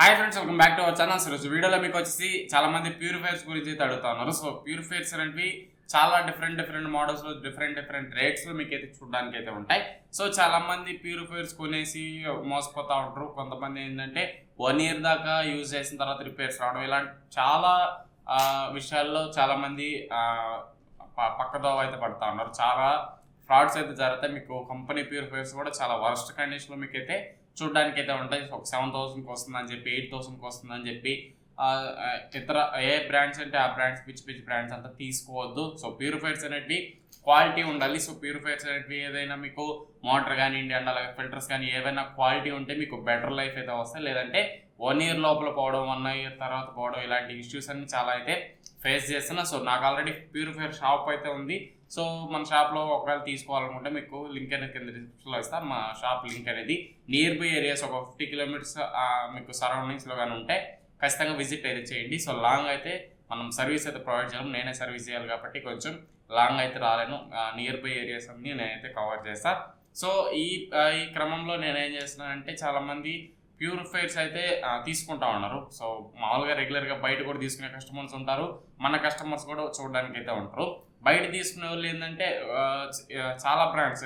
Hi friends, welcome back to our channel. ఈరోజు వీడియోలో మీకు వచ్చేసి చాలా మంది ప్యూరిఫైర్స్ గురించి అయితే అడుగుతా ఉన్నారు. సో ప్యూరిఫైర్స్ అనేవి చాలా డిఫరెంట్ మోడల్స్ లో డిఫరెంట్ రేట్స్ లో మీకు అయితే చూడడానికి అయితే ఉంటాయి. సో చాలా మంది ప్యూరిఫైర్స్ కొనేసి మోసపోతా ఉంటారు. కొంతమంది ఏంటంటే 1 year దాకా యూజ్ చేసిన తర్వాత రిపేర్స్ రావడం, ఇలాంటి చాలా విషయాల్లో చాలా మంది పక్కదోవ అయితే పడతా ఉన్నారు. చాలా ఫ్రాడ్స్ అయితే జరుగుతాయి. మీకు కంపెనీ ప్యూరిఫైర్స్ కూడా చాలా వర్స్ట్ కండిషన్ లో మీకు అయితే చూడడానికి అయితే ఉంటాయి. ఒక 7,000కి వస్తుందని చెప్పి 8,000కి వస్తుందని చెప్పి ఇతర ఏ బ్రాండ్స్ అంటే ఆ బ్రాండ్స్ పిచ్చి బ్రాండ్స్ అంతా తీసుకోవద్దు. సో ప్యూరిఫైర్స్ అనేవి క్వాలిటీ ఉండాలి. సో ప్యూరిఫైర్స్ అనేవి ఏదైనా మీకు మోటార్ కానివ్వండి అండ్ అలాగే ఫిల్టర్స్ కానీ ఏవైనా క్వాలిటీ ఉంటే మీకు బెటర్ లైఫ్ అయితే వస్తాయి. లేదంటే 1 year లోపల పోవడం, 1 year తర్వాత పోవడం, ఇలాంటి ఇష్యూస్ అన్ని చాలా అయితే ఫేస్ చేస్తున్నా. సో నాకు ఆల్రెడీ ప్యూరిఫైర్ షాప్ అయితే ఉంది. సో మన షాప్లో ఒకవేళ తీసుకోవాలనుకుంటే మీకు లింక్ అనేది కింద డిస్క్రిప్షన్లో ఇస్తాను. మా షాప్ లింక్ అనేది నియర్ బై ఏరియాస్ ఒక 50 kilometers మీకు సరౌండింగ్స్లో కానీ ఉంటే ఖచ్చితంగా విజిట్ అయితే చేయండి. సో లాంగ్ అయితే మనం సర్వీస్ అయితే ప్రొవైడ్ చేయడం, నేనే సర్వీస్ చేయాలి కాబట్టి కొంచెం లాంగ్ అయితే రాలేను. నియర్ బై ఏరియాస్ అన్ని నేనైతే కవర్ చేస్తాను. సో ఈ క్రమంలో నేనేం చేస్తున్నానంటే చాలామంది ప్యూరిఫైర్స్ అయితే తీసుకుంటా ఉన్నారు. సో మామూలుగా రెగ్యులర్గా బయట కూడా తీసుకునే కస్టమర్స్ ఉంటారు, మన కస్టమర్స్ కూడా చూడడానికి అయితే ఉంటారు. బయట తీసుకునే వాళ్ళు ఏంటంటే చాలా బ్రాండ్స్,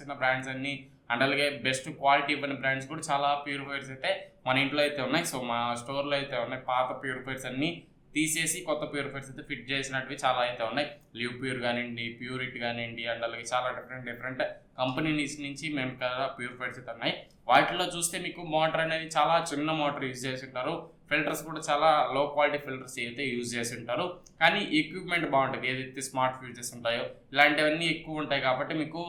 చిన్న బ్రాండ్స్ అన్ని అండ్ అలాగే బెస్ట్ క్వాలిటీ ఇవ్వని బ్రాండ్స్ కూడా చాలా ప్యూరిఫైర్స్ అయితే మన ఇంట్లో అయితే ఉన్నాయి. సో మా స్టోర్లో అయితే ఉన్నాయి. పాత ప్యూరిఫైర్స్ అన్ని తీసేసి కొత్త ప్యూరిఫైర్స్ అయితే ఫిట్ చేసినట్టు చాలా అయితే ఉన్నాయి. లివ్ ప్యూర్ కానివ్వండి, ప్యూరిట్ కానివ్వండి అండ్ అలాగే చాలా డిఫరెంట్ కంపెనీస్ నుంచి మేము కదా ప్యూరిఫైర్స్ అయితే ఉన్నాయి. వాటిలో చూస్తే మీకు మోటార్ అనేది చాలా చిన్న మోటార్ యూజ్ చేసి ఉంటారు. ఫిల్టర్స్ కూడా చాలా లో క్వాలిటీ ఫిల్టర్స్ అయితే యూజ్ చేసి ఉంటారు. కానీ ఎక్విప్మెంట్ బాగుంటుంది. ఏదైతే స్మార్ట్ ఫ్యూచర్స్ ఉంటాయో ఇలాంటివన్నీ ఎక్కువ ఉంటాయి కాబట్టి మీకు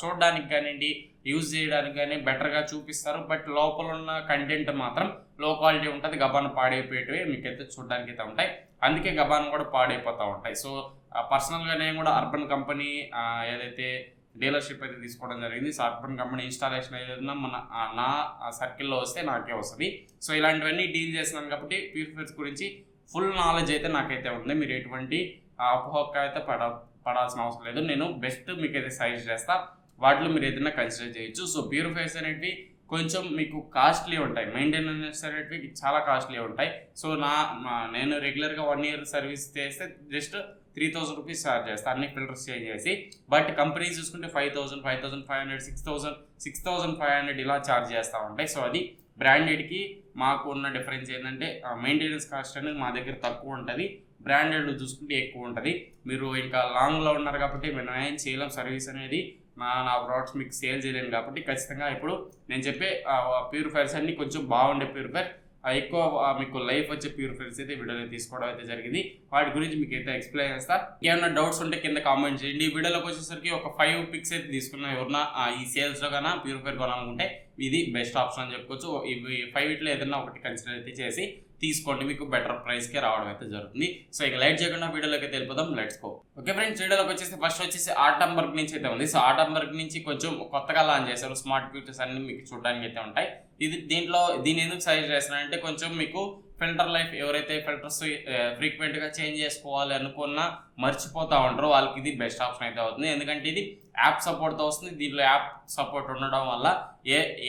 చూడడానికి కానివ్వండి, యూజ్ చేయడానికి కానీ బెటర్గా చూపిస్తారు. బట్ లోపల ఉన్న కంటెంట్ మాత్రం లో క్వాలిటీ ఉంటుంది. గబాన్ పాడైపోయేటివి మీకైతే చూడడానికి అయితే ఉంటాయి. అందుకే గబాన్ కూడా పాడైపోతూ ఉంటాయి. సో పర్సనల్గా నేను కూడా అర్బన్ కంపెనీ ఏదైతే డీలర్షిప్ అయితే తీసుకోవడం జరిగింది. సో అర్బన్ కంపెనీ ఇన్స్టాలేషన్ ఏదైనా నా సర్కిల్లో వస్తే నాకే వస్తుంది. సో ఇలాంటివన్నీ డీల్ చేస్తున్నాను కాబట్టి ప్యూరిఫైర్స్ గురించి ఫుల్ నాలెడ్జ్ అయితే నాకైతే ఉంది. మీరు ఎటువంటి అపోహక అయితే పడాల్సిన అవసరం లేదు. నేను బెస్ట్ మీకు అయితే సజెస్ట్ చేస్తా. వాటిలో మీరు ఏదైనా కన్సిడర్ చేయొచ్చు. సో ప్యూరిఫైర్స్ అనేవి కొంచెం మీకు కాస్ట్లీ ఉంటాయి, మెయింటెనెన్స్ అనేవి చాలా కాస్ట్లీ ఉంటాయి. సో నేను రెగ్యులర్గా 1 year సర్వీస్ చేస్తే జస్ట్ 3,000 రూపీస్ ఛార్జ్ చేస్తాను అన్ని ఫిల్టర్స్ చేంజ్ చేసి. బట్ కంపెనీ చూసుకుంటే 5,000, 5,500, 6,000, 6,500 ఇలా ఛార్జ్ చేస్తూ ఉంటాయి. సో అది బ్రాండెడ్కి మాకు ఉన్న డిఫరెన్స్ ఏంటంటే మెయింటెనెన్స్ కాస్ట్ అనేది మా దగ్గర తక్కువ ఉంటుంది, బ్రాండెడ్ చూసుకుంటే ఎక్కువ ఉంటుంది. మీరు ఇంకా లాంగ్లో ఉన్నారు కాబట్టి మేము ఏం చేయలేం. సర్వీస్ అనేది నా ప్రోడక్ట్స్ మీకు సేల్ చేయలేను కాబట్టి ఖచ్చితంగా ఇప్పుడు నేను చెప్పే ప్యూరిఫైర్స్ అన్ని కొంచెం బాగుండే ప్యూరిఫైర్, ఎక్కువ మీకు లైఫ్ వచ్చే ప్యూరిఫైర్స్ అయితే వీడియోలో తీసుకోవడం అయితే జరిగింది. వాటి గురించి మీకు అయితే ఎక్స్ప్లెయిన్ చేస్తా. ఏమైనా డౌట్స్ ఉంటే కింద కామెంట్ చేయండి. ఈ వీడియోలోకి వచ్చేసరికి ఒక 5 pics అయితే తీసుకున్నా. ఎవరన్నా ఈ సేల్స్లో కన్నా ప్యూరిఫైర్ కొనాలనుకుంటే ఇది బెస్ట్ ఆప్షన్ అని చెప్పుకోవచ్చు. ఇవి 5 ఏదైనా ఒకటి కన్సిడర్ అయితే చేసి తీసుకోండి, మీకు బెటర్ ప్రైస్కే రావడం అయితే జరుగుతుంది. సో ఇక లైట్ చేయకుండా వీడియోలోకి అయితే వెళ్ళిపోదాం. Let's go. ఓకే ఫ్రెండ్స్, వీడియోలోకి వచ్చేసి ఫస్ట్ వచ్చేసి ఆటంబర్గ్ నుంచి అయితే ఉంది. సో ఆటంబర్గ్ నుంచి కొంచెం కొత్తగా లాంచ్ చేశారు. స్మార్ట్ ఫీచర్స్ అన్ని మీకు చూడడానికి అయితే ఉంటాయి. దీన్ని ఎందుకు సజెస్ట్ చేస్తున్నానంటే కొంచెం మీకు ఫిల్టర్ లైఫ్, ఎవరైతే ఫిల్టర్స్ ఫ్రీక్వెంట్గా చేంజ్ చేసుకోవాలి అనుకున్నా మర్చిపోతూ ఉంటారో వాళ్ళకి ఇది బెస్ట్ ఆప్షన్ అయితే అవుతుంది. ఎందుకంటే ఇది యాప్ సపోర్ట్తో వస్తుంది. దీంట్లో యాప్ సపోర్ట్ ఉండడం వల్ల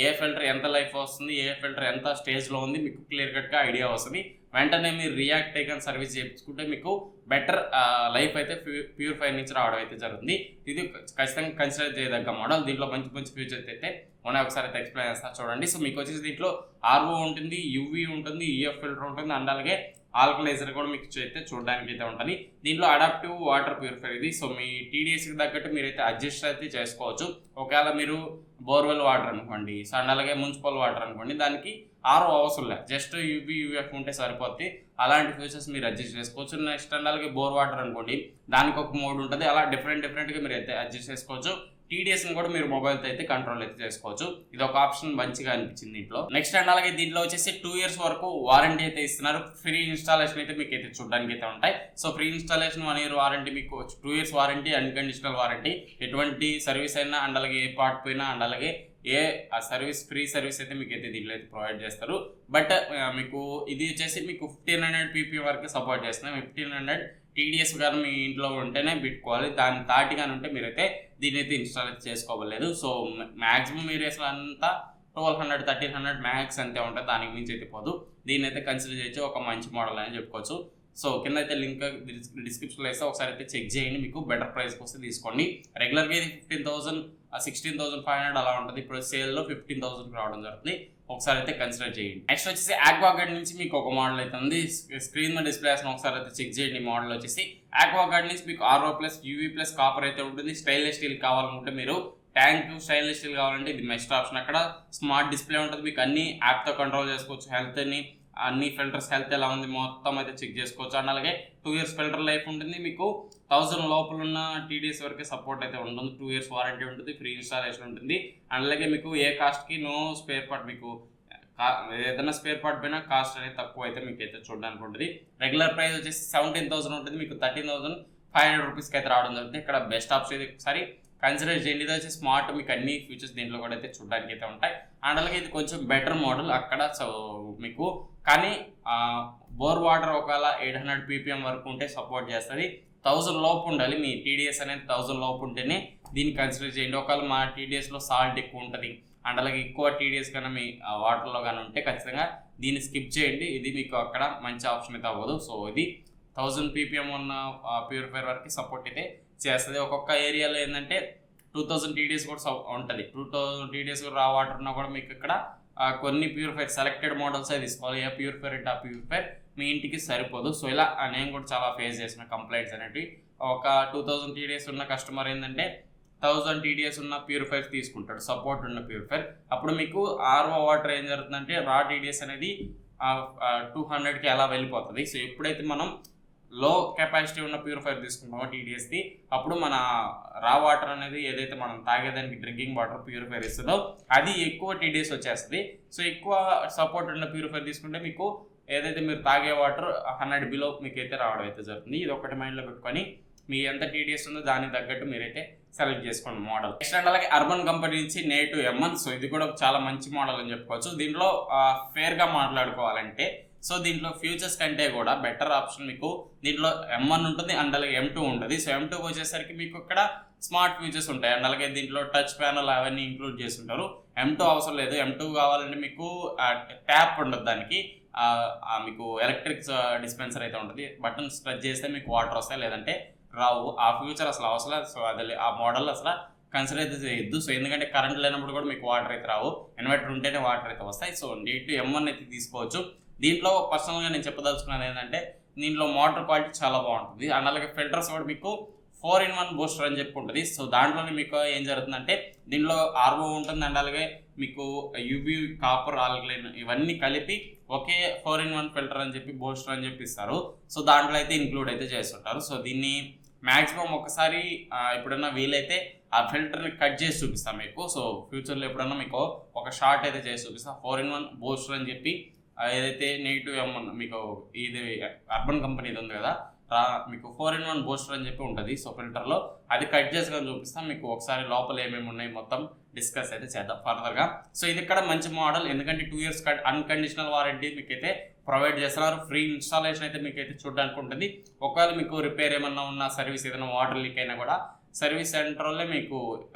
ఏ ఫిల్టర్ ఎంత లైఫ్ వస్తుంది, ఏ ఫిల్టర్ ఎంత స్టేజ్లో ఉంది మీకు క్లియర్ కట్గా ఐడియా వస్తుంది. వెంటనే మీరు రియాక్ట్ అయ్యి సర్వీస్ చేయించుకుంటే మీకు బెటర్ లైఫ్ అయితే ప్యూరిఫైర్ నుంచి రావడం అయితే జరుగుతుంది. ఇది ఖచ్చితంగా కన్సిడర్ చేయదగ్గ మోడల్. దీంట్లో మంచి ఫ్యూచర్స్ అయితే ఒకసారి అయితే ఎక్స్ప్లెయిన్ చేస్తా చూడండి. సో మీకు వచ్చేసి దీంట్లో ఆర్ఓ ఉంటుంది, యూవీ ఉంటుంది, ఈఎఫ్ ఫిల్టర్ ఉంటుంది అండ్ అలాగే ఆల్కలైజర్ కూడా మీకు అయితే చూడడానికి అయితే ఉంటుంది. దీంట్లో అడాప్టివ్ వాటర్ ప్యూరిఫైర్ ఇది. సో మీ టీడీఎస్కి తగ్గట్టు మీరైతే అడ్జస్ట్ అయితే చేసుకోవచ్చు. ఒకవేళ మీరు బోర్వెల్ వాటర్ అనుకోండి, సో అండ్ అలాగే మున్సిపల్ వాటర్ అనుకోండి, దానికి ఆర్ఓ అవసరం లేదు, జస్ట్ యూవీ యూఎఫ్ ఉంటే సరిపోద్ది. అలాంటి ఫీచర్స్ మీరు అడ్జస్ట్ చేసుకోవచ్చు. నెక్స్ట్ అండ్ అలాగే బోర్ వాటర్ అనుకోండి, దానికి ఒక మోడ్ ఉంటుంది. అలా డిఫరెంట్గా మీరు అయితే అడ్జస్ట్ చేసుకోవచ్చు. టీడీఎస్ని కూడా మీరు మొబైల్తో అయితే కంట్రోల్ అయితే చేసుకోవచ్చు. ఇది ఒక ఆప్షన్ మంచిగా అనిపించింది దీంట్లో. నెక్స్ట్ అండ్ అలాగే దీంట్లో వచ్చేసి 2 years వరకు వారంటీ అయితే ఇస్తున్నారు. ఫ్రీ ఇన్స్టాలేషన్ అయితే మీకు అయితే చూడడానికి అయితే ఉంటాయి. So free installation 1 year warranty, మీకు 2 years వారంటీ, అన్కండిషనల్ వారంటీ. ఎటువంటి సర్వీస్ అయినా అండ్ అలాగే ఏ పార్ట్ పోయినా అండ్ అలాగే ఫ్రీ సర్వీస్ అయితే మీకు అయితే దీంట్లో అయితే ప్రొవైడ్ చేస్తారు. బట్ మీకు ఇది వచ్చేసి మీకు 1500 ppm వరకు సపోర్ట్ చేస్తున్నాం. 1500 టీడీఎస్ కానీ మీ ఇంట్లో ఉంటేనే పెట్టుకోవాలి. దాని దాటి కానీ ఉంటే మీరైతే దీని అయితే ఇన్స్టాల్ అయితే చేసుకోవలేదు. సో మ్యాక్సిమం ఏరియాస్లో అంతా 1200 1300 మ్యాక్స్ అంతే ఉంటుంది, దానికి మించి అయితే పోదు. దీన్ని అయితే కన్సిడర్ చేయొచ్చు, ఒక మంచి మోడల్ అని చెప్పుకోవచ్చు. సో కింద అయితే లింక్ డిస్క్రిప్షన్లో వేస్తే ఒకసారి అయితే చెక్ చేయండి, మీకు బెటర్ ప్రైస్కి వస్తే తీసుకోండి. రెగ్యులర్గా ఇది 15,000 16,500 అలా ఉంటుంది, ఇప్పుడు సేల్లో 15,000 రావడం జరుగుతుంది. ఒకసారి అయితే కన్సిడర్ చేయండి. నెక్స్ట్ వచ్చేసి ఆక్వాగార్డ్ నుంచి మీకు ఒక మోడల్ అయితే ఉంది, స్క్రీన్ మీద డిస్ప్లే వేసిన ఒకసారి అయితే చెక్ చేయండి. మోడల్ వచ్చేసి ఆక్వాగార్డ్ నుంచి మీకు RO+ UV+ కాపర్ అయితే ఉంటుంది. స్టెయిన్లెస్ స్టీల్ కావాలనుకుంటే మీరు ట్యాంక్ స్టెయిన్లెస్ స్టీల్ కావాలంటే ఇది బెస్ట్ ఆప్షన్. అక్కడ స్మార్ట్ డిస్ప్లే ఉంటుంది, మీకు అన్ని యాప్తో కంట్రోల్ చేసుకోవచ్చు. హెల్త్ని అన్ని ఫిల్టర్స్ హెల్త్ ఎలా ఉంది మొత్తం అయితే చెక్ చేసుకోవచ్చు. అండ్ అలాగే 2 years ఫిల్టర్ లైఫ్ ఉంటుంది, మీకు 1000 లోపల ఉన్న TDS వరకే సపోర్ట్ అయితే ఉంటుంది. 2 years వారంటీ ఉంటుంది, ఫ్రీ ఇన్స్టాలేషన్ ఉంటుంది. అండ్ అలాగే మీకు ఏ కాస్ట్కి నో స్పేర్ పార్ట్, మీకు ఏదైనా స్పేర్ పార్ట్ పైన కాస్ట్ అనేది తక్కువ అయితే మీకు అయితే చూడడానికి ఉంటుంది. రెగ్యులర్ ప్రైస్ వచ్చేసి 17,000 ఉంటుంది, మీకు 13,500 రూపీస్కి అయితే రావడం జరుగుతుంది. ఇక్కడ బెస్ట్ ఆప్షన్ ఇది ఒకసారి కన్సిడర్ చేయండి. ఇది వచ్చి స్మార్ట్, మీకు అన్ని ఫీచర్స్ దీంట్లో కూడా అయితే చూడడానికి అయితే ఉంటాయి. అండ్ అలాగే ఇది కొంచెం బెటర్ మోడల్ అక్కడ. సో మీకు కానీ బోర్ వాటర్ ఒకవేళ 800 ppm వరకు ఉంటే సపోర్ట్ చేస్తుంది. 1000 లోపు ఉండాలి, మీ TDS అనేది 1000 లోపు ఉంటేనే దీన్ని కన్సిడర్ చేయండి. ఒకవేళ మా TDSలో సాల్ట్ ఎక్కువ ఉంటుంది అండ్ అలాగే ఎక్కువ TDS కన్నా మీ వాటర్లో కానీ ఉంటే ఖచ్చితంగా దీన్ని స్కిప్ చేయండి. ఇది మీకు అక్కడ మంచి ఆప్షన్ అయితే అవ్వదు. సో ఇది 1000 ppm ఉన్న ప్యూరిఫైర్ వరకు సపోర్ట్ అయితే చేస్తుంది. ఒక్కొక్క ఏరియాలో ఏంటంటే 2000 TDS కూడా ఉంటుంది. 2000 TDS రా వాటర్ ఉన్నా కూడా మీకు ఇక్కడ కొన్ని ప్యూరిఫైర్ సెలెక్టెడ్ మోడల్స్ అయితే తీసుకోవాలి. ఏ ప్యూరిఫైర్ అంటే ఆ ప్యూరిఫైర్ మీ ఇంటికి సరిపోదు. సో ఇలా నేను కూడా చాలా ఫేస్ చేసిన కంప్లైంట్స్ అనేవి. ఒక 2000 TDS ఉన్న కస్టమర్ ఏంటంటే 1000 TDS ఉన్న ప్యూరిఫైర్ తీసుకుంటాడు, సపోర్ట్ ఉన్న ప్యూరిఫైర్. అప్పుడు మీకు RO వాటర్ ఏం జరుగుతుందంటే రా TDS అనేది 200కి అలా వెళ్ళిపోతుంది. సో ఎప్పుడైతే మనం లో కెపాసిటీ ఉన్న ప్యూరిఫైర్ తీసుకుంటామో TDSది, అప్పుడు మన రా వాటర్ అనేది ఏదైతే మనం తాగేదానికి డ్రింకింగ్ వాటర్ ప్యూరిఫైర్ ఇస్తుందో అది ఎక్కువ TDS వచ్చేస్తుంది. సో ఎక్కువ సపోర్ట్ ఉన్న ప్యూరిఫైర్ తీసుకుంటే మీకు ఏదైతే మీరు తాగే వాటర్ 100 బిలో మీకు అయితే రావడం అయితే జరుగుతుంది. ఇది ఒకటి మైండ్లో పెట్టుకొని మీ ఎంత TDS ఉందో దానికి తగ్గట్టు మీరైతే సెలెక్ట్ చేసుకోండి మోడల్. నెక్స్ట్ అండ్ అలాగే అర్బన్ కంపెనీ నుంచి Native M1. సో ఇది కూడా చాలా మంచి మోడల్ అని చెప్పుకోవచ్చు. దీంట్లో ఫేర్గా మాట్లాడుకోవాలంటే సో దీంట్లో ఫ్యూచర్స్ కంటే కూడా బెటర్ ఆప్షన్ మీకు దీంట్లో M1 ఉంటుంది అండ్ అలాగే M2 ఉంటుంది. సో M2 వచ్చేసరికి మీకు ఇక్కడ స్మార్ట్ ఫీచర్స్ ఉంటాయి అండ్ అలాగే దీంట్లో టచ్ ప్యానల్ అవన్నీ ఇంక్లూడ్ చేస్తుంటారు. M2 అవసరం లేదు. M2 కావాలంటే మీకు ట్యాప్ ఉండదు, దానికి మీకు ఎలక్ట్రిక్ డిస్పెన్సర్ అయితే ఉంటుంది. బటన్ ప్రెస్ చేస్తే మీకు వాటర్ వస్తాయి, లేదంటే రావు. ఆ ఫ్యూచర్ అసలు అవసరం. సో అది ఆ మోడల్ అసలు కన్సిడర్ అయితే చేయొద్దు. సో ఎందుకంటే కరెంట్ లేనప్పుడు కూడా మీకు వాటర్ అయితే రావు, ఇన్వర్టర్ ఉంటేనే వాటర్ అయితే వస్తాయి. సో Native M1 అయితే తీసుకోవచ్చు. దీంట్లో పర్సనల్గా నేను చెప్పదలుచుకున్నది ఏంటంటే దీంట్లో మోటార్ క్వాలిటీ చాలా బాగుంటుంది అండ్ అలాగే ఫిల్టర్స్ కూడా మీకు 4-in-1 బూస్టర్ అని చెప్పి ఉంటుంది. సో దాంట్లోనే మీకు ఏం జరుగుతుందంటే దీనిలో RO ఉంటుంది అండ్ అలాగే మీకు UV కాపర్ ఆల్కలైన్ ఇవన్నీ కలిపి ఒకే 4-in-1 ఫిల్టర్ అని చెప్పి బూస్టర్ అని చెప్పి ఇస్తారు. సో దాంట్లో అయితే ఇంక్లూడ్ అయితే చేస్తుంటారు. సో దీన్ని మ్యాక్సిమం ఒకసారి ఎప్పుడన్నా వీలైతే ఆ ఫిల్టర్ని కట్ చేసి చూపిస్తాను మీకు. సో ఫ్యూచర్లో ఎప్పుడన్నా మీకు ఒక షార్ట్ అయితే చేసి చూపిస్తాను. 4-in-1 బూస్టర్ అని చెప్పి ఏదైతే Native M1 మీకు ఇది అర్బన్ కంపెనీది ఉంది కదా, మీకు 4-in-1 బూస్టర్ అని చెప్పి ఉంటుంది. సో ఫిల్టర్లో అది కట్ చేసుకొని చూపిస్తాం మీకు. ఒకసారి లోపల ఏమేమి ఉన్నాయి మొత్తం డిస్కస్ అయితే చేద్దాం ఫర్దర్గా. సో ఇది ఇక్కడ మంచి మోడల్, ఎందుకంటే 2 years అన్కండిషనల్ వారంటీ మీకు అయితే ప్రొవైడ్ చేస్తున్నారు. ఫ్రీ ఇన్స్టాలేషన్ అయితే మీకు అయితే చూడడానికి ఉంటుంది. ఒకవేళ మీకు రిపేర్ ఏమన్నా ఉన్నా, సర్వీస్ ఏదైనా వాటర్ లీక్ అయినా కూడా సర్వీస్ సెంటర్లో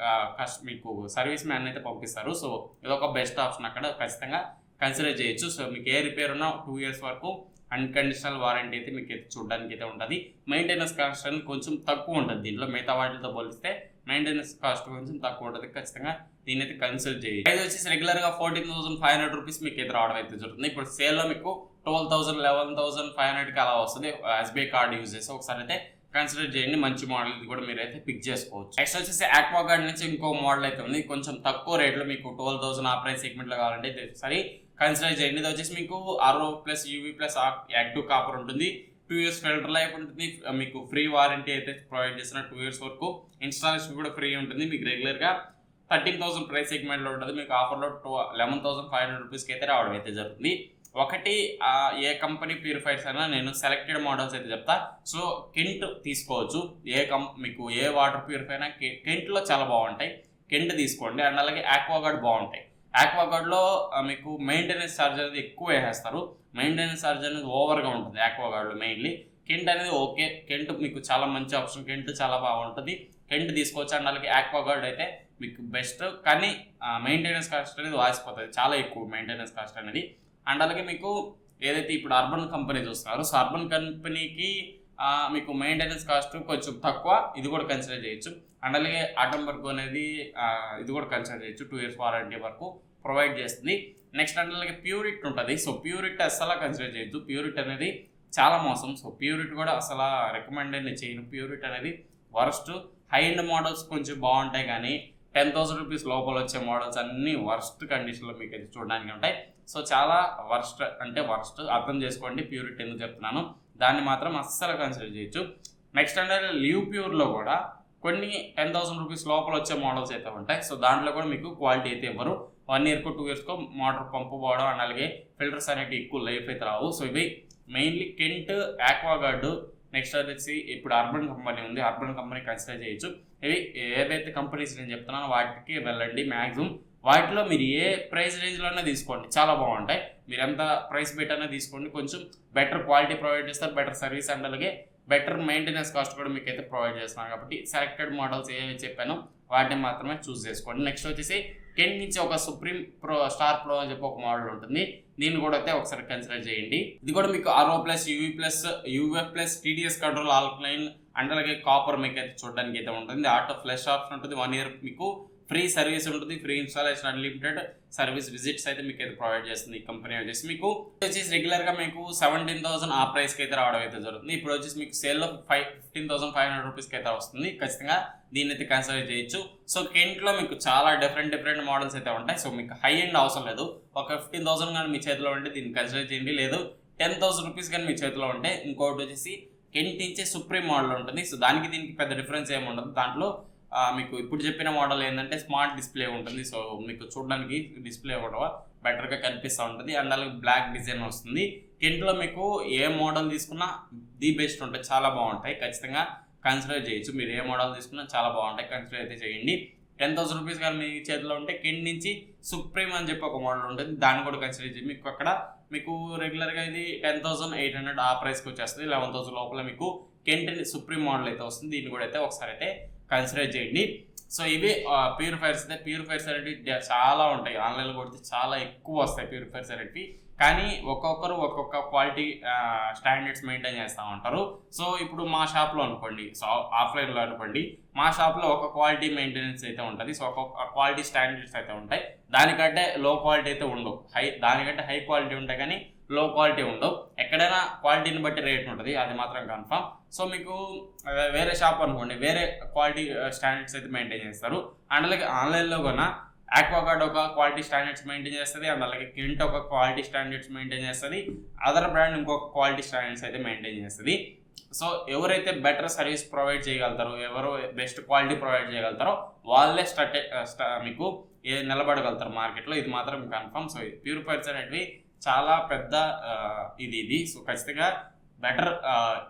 మీకు సర్వీస్ మ్యాన్ అయితే పంపిస్తారు. సో ఇది ఒక బెస్ట్ ఆప్షన్, అక్కడ ఖచ్చితంగా కన్సిడర్ చేయొచ్చు. సో మీకు ఏ రిపేర్ ఉన్నా 2 years వరకు అన్కండిషనల్ వారంటీ అయితే మీకు అయితే చూడడానికి అయితే ఉంటుంది. మెయింటెనెన్స్ కాస్ట్ అనేది కొంచెం తక్కువ ఉంటుంది దీంట్లో, మిగతా వాటితో పోలిస్తే మెయింటెనెన్స్ కాస్ట్ కొంచెం తక్కువ ఉంటుంది. ఖచ్చితంగా దీని అయితే కన్సిడర్ చేయాలి. ప్రైస్ వచ్చేసి రెగ్యులర్గా 14,500 రూపీస్ మీకు అయితే రావడం అయితే జరుగుతుంది. ఇప్పుడు సేల్లో మీకు 12,000 11,500కి అలా వస్తుంది SBI కార్డ్ యూజ్ చేసి. ఒకసారి అయితే కన్సిడర్ చేయండి, మంచి మోడల్ ఇది కూడా మీరు అయితే పిక్ చేసుకోవచ్చు. నెక్స్ట్ వచ్చేసి ఆక్వాగార్డ్ నుంచి ఇంకో మోడల్ అయితే ఉంది, కొంచెం తక్కువ రేట్లో మీకు 12,000 ఆ ప్రైస్ సెగ్మెంట్లో కావాలంటే సరే కన్సిడర్ చేయండి. ఇది వచ్చేసి మీకు RO+ UV+ యాక్టివ్ కాపర్ ఉంటుంది. 2 years ఫిల్టర్ లైఫ్ ఉంటుంది. మీకు ఫ్రీ వారంటీ అయితే ప్రొవైడ్ చేసిన 2 years వరకు. ఇన్స్టాలేషన్ కూడా ఫ్రీ ఉంటుంది. మీకు రెగ్యులర్గా 13,000 ప్రైస్ సెగ్మెంట్లో ఉంటుంది. మీకు ఆఫర్లో 11,500 రూపీస్కి అయితే రావడం అయితే జరుగుతుంది. ఒకటి ఏ కంపెనీ ప్యూరిఫైర్స్ అయినా నేను సెలెక్టెడ్ మోడల్స్ అయితే చెప్తా. సో కెంట్ తీసుకోవచ్చు. మీకు ఏ వాటర్ ప్యూరిఫైర్ అయినా కెంట్లో చాలా బాగుంటాయి, కెంట్ తీసుకోండి. అండ్ అలాగే ఆక్వాగార్డ్ బాగుంటాయి. ఆక్వాగార్డ్లో మీకు మెయింటెనెన్స్ ఛార్జ్ అనేది ఎక్కువ వేసేస్తారు, మెయింటెనెన్స్ ఛార్జ్ అనేది ఓవర్గా ఉంటుంది ఆక్వాగార్డ్లో మెయిన్లీ. కెంట్ అనేది ఓకే, కెంట్ మీకు చాలా మంచి ఆప్షన్, కెంట్ చాలా బాగుంటుంది, కెంట్ తీసుకోవచ్చు. అండ్ అలాగే ఆక్వాగార్డ్ అయితే మీకు బెస్ట్. కానీ మెయింటెనెన్స్ కాస్ట్ అనేది వాసిపోతుంది, చాలా ఎక్కువ మెయింటెనెన్స్ కాస్ట్ అనేది. అండ్ అలాగే మీకు ఏదైతే ఇప్పుడు అర్బన్ కంపెనీ చూస్తున్నారు, సో అర్బన్ కంపెనీకి మీకు మెయింటెనెన్స్ కాస్ట్ కొంచెం తక్కువ, ఇది కూడా కన్సిడర్ చేయొచ్చు. అండ్ అలాగే ఆటంబర్గ్ అనేది ఇది కూడా కన్సిడర్ చేయొచ్చు, 2 years వారంటీ వరకు ప్రొవైడ్ చేస్తుంది. నెక్స్ట్ అంటే అలాగే ప్యూరిట్ ఉంటుంది. సో ప్యూరిట్ అసలు కన్సిడర్ చేయొచ్చు, ప్యూరిట్ అనేది చాలా మోసం. సో ప్యూరిట్ కూడా అసలు రికమెండ్ చేయను. ప్యూరిట్ అనేది వర్స్ట్. హై ఎండ్ మోడల్స్ కొంచెం బాగుంటాయి, కానీ 10,000 రూపీస్ లోపల వచ్చే మోడల్స్ అన్నీ వర్స్ట్ కండిషన్లో మీకు అయితే చూడడానికి ఉంటాయి. సో చాలా వర్స్ట్ అంటే వర్స్ట్, అర్థం చేసుకోండి ప్యూరిట్ ఎందుకు చెప్తున్నాను. దాన్ని మాత్రం అస్సలు కన్సిడర్ చేయొచ్చు. నెక్స్ట్ అంటే లివ్ ప్యూర్లో కూడా కొన్ని 10,000 రూపీస్ లోపల వచ్చే మోడల్స్ అయితే ఉంటాయి. సో దాంట్లో కూడా మీకు క్వాలిటీ అయితే ఇవ్వరు. 1 year 2 years మోటార్ పంపు పోవడం, అండ్ అలాగే ఫిల్టర్స్ అనేవి ఎక్కువ లైఫ్ అయితే రావు. సో ఇవి మెయిన్లీ కెంట్, ఆక్వాగార్డ్, నెక్స్ట్ వచ్చేసి ఇప్పుడు అర్బన్ కంపెనీ ఉంది, అర్బన్ కంపెనీ కన్సిడర్ చేయొచ్చు. ఇవి ఏవైతే కంపెనీస్ నేను చెప్తున్నానో వాటికి వెళ్ళండి. మ్యాక్సిమం వాటిలో మీరు ఏ ప్రైస్ రేంజ్లోనే తీసుకోండి, చాలా బాగుంటాయి. మీరు ఎంత ప్రైస్ పెట్టైనా తీసుకోండి, కొంచెం బెటర్ క్వాలిటీ ప్రొవైడ్ చేస్తారు, బెటర్ సర్వీస్, అండ్ అలాగే బెటర్ మెయింటెనెన్స్ కాస్ట్ కూడా మీకు అయితే ప్రొవైడ్ చేస్తున్నారు. కాబట్టి సెలెక్టెడ్ మోడల్స్ ఏవి చెప్పానో వాటిని మాత్రమే చూస్ చేసుకోండి. నెక్స్ట్ వచ్చేసి కెంట్ నుంచి ఒక సుప్రీం ప్రో స్టార్ ప్రో అని చెప్పి ఒక మోడల్ ఉంటుంది, దీన్ని కూడా అయితే ఒకసారి కన్సిడర్ చేయండి. ఇది కూడా మీకు RO+, UV+, TDS control alkaline, and అలాగే కాపర్ మీకు అయితే చూడడానికి అయితే ఉంటుంది. ఆటో ఫ్లష్ ఆప్షన్ ఉంటుంది, 1 year మీకు ఫ్రీ సర్వీస్ ఉంటుంది, free installation, unlimited service visits అయితే మీకు అయితే ప్రొవైడ్ చేస్తుంది ఈ కంపెనీ వచ్చేసి. మీకు వచ్చేసి రెగ్యులర్గా మీకు 17,000 ఆ ప్రైస్కి అయితే రావడం అయితే జరుగుతుంది. ఇప్పుడు వచ్చేసి మీకు సేల్లో 15,500 రూపీస్కి అయితే వస్తుంది. ఖచ్చితంగా దీన్ని అయితే కన్సిడర్ చేయొచ్చు. సో కెంట్లో మీకు చాలా డిఫరెంట్ మోడల్స్ అయితే ఉంటాయి. సో మీకు హై ఎండ్ అవసరం లేదు, ఒక 15,000 కానీ మీ చేతిలో ఉంటే దీన్ని కన్సిడర్ చేయండి, లేదు 10,000 రూపీస్ కానీ మీ చేతిలో ఉంటే ఇంకోటి వచ్చేసి కెంట్ నుంచి సుప్రీం మోడల్ ఉంటుంది. సో దానికి దీనికి పెద్ద డిఫరెన్స్ ఏమి ఉండదు. దాంట్లో మీకు ఇప్పుడు చెప్పిన మోడల్ ఏంటంటే స్మార్ట్ డిస్ప్లే ఉంటుంది. సో మీకు చూడడానికి డిస్ప్లే కూడా బెటర్గా కనిపిస్తూ ఉంటుంది, అండ్ అలాగే బ్లాక్ డిజైన్ వస్తుంది. కెంట్లో మీకు ఏ మోడల్ తీసుకున్నా ది బెస్ట్ ఉంటాయి, చాలా బాగుంటాయి. ఖచ్చితంగా కన్సిడర్ చేయొచ్చు, మీరు ఏ మోడల్ తీసుకున్నా చాలా బాగుంటాయి, కన్సిడర్ అయితే చేయండి. 10,000 రూపీస్ కానీ మీ చేతిలో ఉంటే కెంట్ నుంచి సుప్రీం అని చెప్పి ఒక మోడల్ ఉంటుంది, దాన్ని కూడా కన్సిడర్ చేయండి. మీకు అక్కడ మీకు రెగ్యులర్గా ఇది 10,800 ఆ ప్రైస్కి వచ్చేస్తుంది. 11,000 లోపల మీకు కెంట్ సుప్రీం మోడల్ అయితే వస్తుంది, దీన్ని కూడా అయితే ఒకసారి అయితే కన్సిడర్ చేయండి. సో ఇవి ప్యూరిఫైర్స్ అయితే. ప్యూరిఫైర్స్ అనేవి చాలా ఉంటాయి, ఆన్లైన్లో కొడితే చాలా ఎక్కువ వస్తాయి ప్యూరిఫైర్స్ అనేవి, కానీ ఒక్కొక్కరు ఒక్కొక్క క్వాలిటీ స్టాండర్డ్స్ మెయింటైన్ చేస్తూ ఉంటారు. సో ఇప్పుడు మా షాప్లో అనుకోండి, సో ఆఫ్లైన్లో అనుకోండి, మా షాప్లో ఒక క్వాలిటీ మెయింటెనెన్స్ అయితే ఉంటుంది. సో ఒక్కొక్క క్వాలిటీ స్టాండర్డ్స్ అయితే ఉంటాయి, దానికంటే లో క్వాలిటీ అయితే ఉండవు. దానికంటే హై క్వాలిటీ ఉంటాయి కానీ లో క్వాలిటీ ఉండవు. ఎక్కడైనా క్వాలిటీని బట్టి రేట్ ఉంటుంది, అది మాత్రం కన్ఫర్మ్. సో మీకు వేరే షాప్ అనుకోండి, వేరే క్వాలిటీ స్టాండర్డ్స్ అయితే మెయింటైన్ చేస్తారు. అండ్ అలాగే ఆన్లైన్లో కూడా ఆక్వాగార్డ్ ఒక క్వాలిటీ స్టాండర్డ్స్ మెయింటైన్ చేస్తుంది, అండ్ అలాగే కెంట్ ఒక క్వాలిటీ స్టాండర్డ్స్ మెయింటైన్ చేస్తుంది, అదర్ బ్రాండ్ ఇంకొక క్వాలిటీ స్టాండర్డ్స్ అయితే మెయింటైన్ చేస్తుంది. సో ఎవరైతే బెటర్ సర్వీస్ ప్రొవైడ్ చేయగలుగుతారో, ఎవరు బెస్ట్ క్వాలిటీ ప్రొవైడ్ చేయగలుగుతారో వాళ్ళే మీకు నిలబడగలుగుతారు మార్కెట్లో, ఇది మాత్రం కన్ఫర్మ్. సో ప్యూరిఫైర్స్ అనేటివి చాలా పెద్ద ఇది. సో ఖచ్చితంగా బెటర్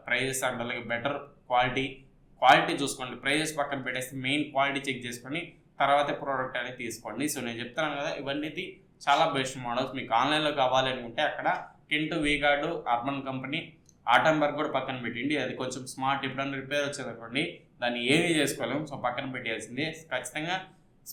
ప్రైజెస్, అండ్ అలాగే బెటర్ క్వాలిటీ చూసుకోండి. ప్రైజెస్ పక్కన పెట్టేసి మెయిన్ క్వాలిటీ చెక్ చేసుకొని తర్వాత ప్రోడక్ట్ అనేది తీసుకోండి. సో నేను చెప్తున్నాను కదా, ఇవన్నీ చాలా బెస్ట్ మోడల్స్. మీకు ఆన్లైన్లో కావాలి అనుకుంటే అక్కడ Kent, V-Guard, urban company, Atomberg కూడా పక్కన పెట్టండి. అది కొంచెం స్మార్ట్, ఎప్పుడన్నా రిపేర్ వచ్చేదనుకోండి దాన్ని ఏమీ చేసుకోలేము, సో పక్కన పెట్టేయాల్సిందే. ఖచ్చితంగా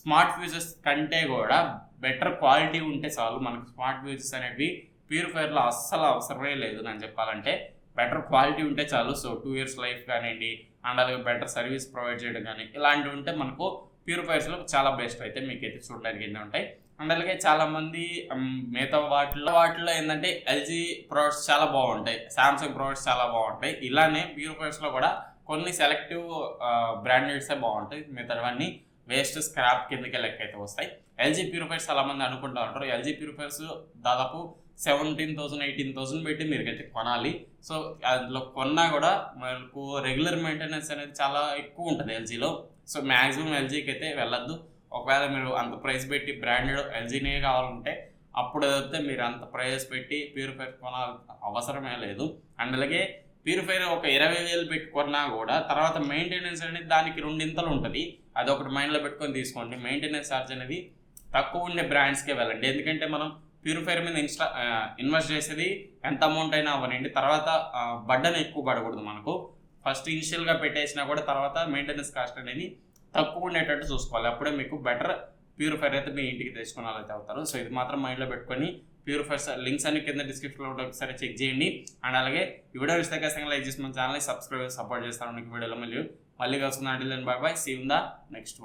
స్మార్ట్ ఫ్యూచర్స్ కంటే కూడా బెటర్ క్వాలిటీ ఉంటే చాలు. మనకు స్మార్ట్ ఫ్యూచర్స్ అనేవి ప్యూరిఫైర్లో అస్సలు అవసరమే లేదు నేను చెప్పాలంటే. బెటర్ క్వాలిటీ ఉంటే చాలు. సో 2 years లైఫ్ కానివ్వండి, అండ్ అలాగే బెటర్ సర్వీస్ ప్రొవైడ్ చేయడం కానీ ఇలాంటివి ఉంటే మనకు ప్యూరిఫైర్స్లో చాలా బెస్ట్ అయితే మీకైతే చూడడానికి ఎన్ని ఉంటాయి. అండ్ అలాగే చాలామంది మిగతా వాటిలో ఏంటంటే ఎల్జీ ప్రోడక్ట్స్ చాలా బాగుంటాయి, సామ్సంగ్ ప్రోడక్ట్స్ చాలా బాగుంటాయి. ఇలానే ప్యూరిఫైర్స్లో కూడా కొన్ని సెలెక్టివ్ బ్రాండెడ్సే బాగుంటాయి, మిగతావన్నీ వేస్ట్ స్క్రాప్ కిందకే లెక్క అయితే వస్తాయి. ఎల్జీ ప్యూరిఫైర్స్ చాలామంది అనుకుంటూ ఉంటారు, ఎల్జీ ప్యూరిఫైర్స్ దాదాపు 17,000 18,000 పెట్టి మీరుకైతే కొనాలి. సో అందులో కొన్నా కూడా మనకు రెగ్యులర్ మెయింటెనెన్స్ అనేది చాలా ఎక్కువ ఉంటుంది ఎల్జీలో. సో మ్యాక్సిమం ఎల్జీకి అయితే వెళ్ళొద్దు. ఒకవేళ మీరు అంత ప్రైస్ పెట్టి బ్రాండెడ్ ఎల్జీనే కావాలంటే అప్పుడు అయితే మీరు అంత ప్రైస్ పెట్టి ప్యూరిఫైర్ కొనాలి అవసరమే లేదు. అండ్ అలాగే ప్యూరిఫైర్ ఒక 20,000 పెట్టుకున్నా కూడా తర్వాత మెయింటెనెన్స్ అనేది దానికి 2 ఇంతలు ఉంటుంది. అది ఒకటి మైండ్లో పెట్టుకొని తీసుకోండి. మెయింటెనెన్స్ ఛార్జ్ అనేది తక్కువ ఉండే బ్రాండ్స్కే వెళ్ళండి, ఎందుకంటే మనం ప్యూరిఫైర్ మీద ఇన్వెస్ట్ చేసేది ఎంత అమౌంట్ అయినా అవ్వనండి, తర్వాత బడ్డన్ ఎక్కువ పడకూడదు మనకు. ఫస్ట్ ఇనిషియల్గా పెట్టేసినా కూడా తర్వాత మెయింటెనెన్స్ కాస్ట్ అనేది తక్కువ ఉండేటట్టు చూసుకోవాలి. అప్పుడే మీకు బెటర్ ప్యూరిఫైర్ అయితే మీ ఇంటికి తెచ్చుకున్న వాళ్ళైతే అవుతారు. సో ఇది మాత్రం మైండ్లో పెట్టుకొని ప్యూరిఫైర్స్ లింక్స్ అన్ని కింద డిస్క్రిప్షన్లో ఒకసారి చెక్ చేయండి. అండ్ అలాగే ఈ వీడియో ఇస్తే ఖచ్చితంగా లైక్ చేసి మన ఛానల్ని సబ్స్క్రైబ్ సపోర్ట్ చేస్తాను. మీకు వీడియోలో మళ్ళీ కలుసుకుందాం. Until then bye bye, see you in the next.